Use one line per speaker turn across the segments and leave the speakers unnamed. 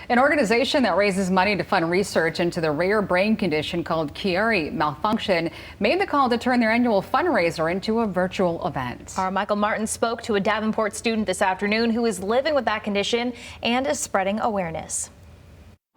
An organization that raises money to fund research into the rare brain condition called Chiari Malformation made the call to turn their annual fundraiser into a virtual event.
Our Michael Martin spoke to a Davenport student this afternoon who is living with that condition and is spreading awareness.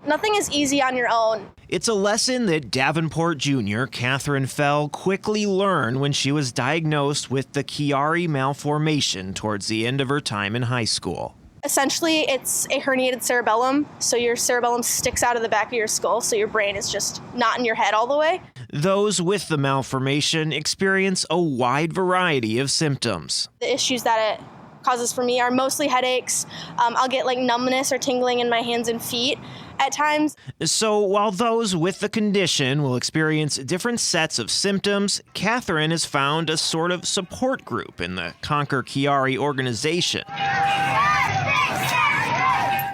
Nothing is easy on your own.
It's a lesson that Davenport junior Catherine Fell quickly learned when she was diagnosed with the Chiari Malformation towards the end of her time in high school.
Essentially, it's a herniated cerebellum, so your cerebellum sticks out of the back of your skull, so your brain is just not in your head all the way.
Those with the malformation experience a wide variety of symptoms.
The issues that it causes for me are mostly headaches. I'll get like numbness or tingling in my hands and feet at times.
So while those with the condition will experience different sets of symptoms, Catherine has found a sort of support group in the Conquer Chiari organization.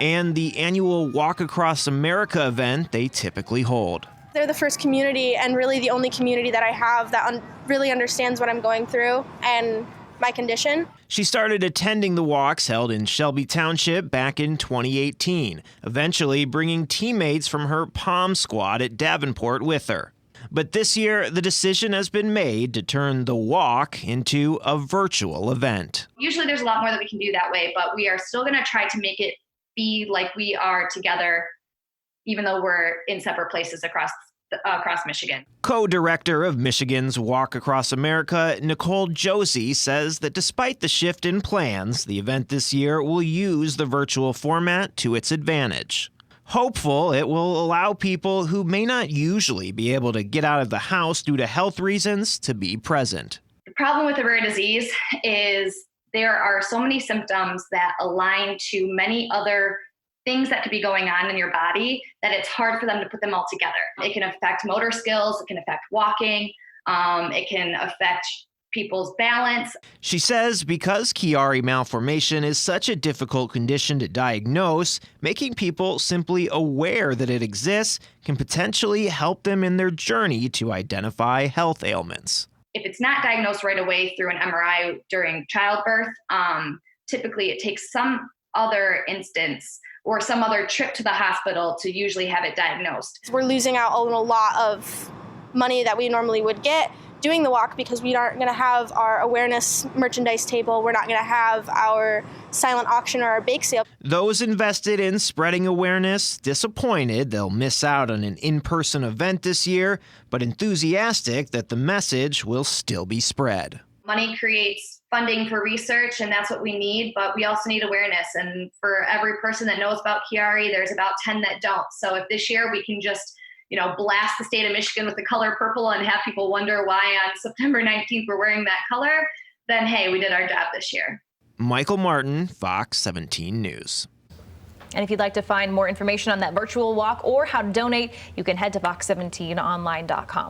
And the annual Walk Across America event they typically hold.
They're the first community and really the only community that I have that really understands what I'm going through and my condition.
She started attending the walks held in Shelby Township back in 2018, eventually bringing teammates from her POM squad at Davenport with her. But this year, the decision has been made to turn the walk into a virtual event.
Usually there's a lot more that we can do that way, but we are still going to try to make it be like we are together, even though we're in separate places across Michigan.
Co-director of Michigan's Walk Across America, Nicole Josie, says that despite the shift in plans, the event this year will use the virtual format to its advantage. Hopeful it will allow people who may not usually be able to get out of the house due to health reasons to be present.
The problem with a rare disease is there are so many symptoms that align to many other things that could be going on in your body that it's hard for them to put them all together. It can affect motor skills, it can affect walking, it can affect people's balance.
She says because Chiari Malformation is such a difficult condition to diagnose, making people simply aware that it exists can potentially help them in their journey to identify health ailments.
If it's not diagnosed right away through an MRI during childbirth, typically it takes some other instance or some other trip to the hospital to usually have it diagnosed.
We're losing out on a lot of money that we normally would get doing the walk because we aren't going to have our awareness merchandise table. We're not going to have our silent auction or our bake sale.
Those invested in spreading awareness disappointed they'll miss out on an in-person event this year, but enthusiastic that the message will still be spread.
Money creates funding for research, and that's what we need, but we also need awareness. And for every person that knows about Chiari, there's about 10 that don't. So if this year we can just blast the state of Michigan with the color purple and have people wonder why on September 19th we're wearing that color, then hey, we did our job this year.
Michael Martin, Fox 17 News.
And if you'd like to find more information on that virtual walk or how to donate, you can head to fox17online.com.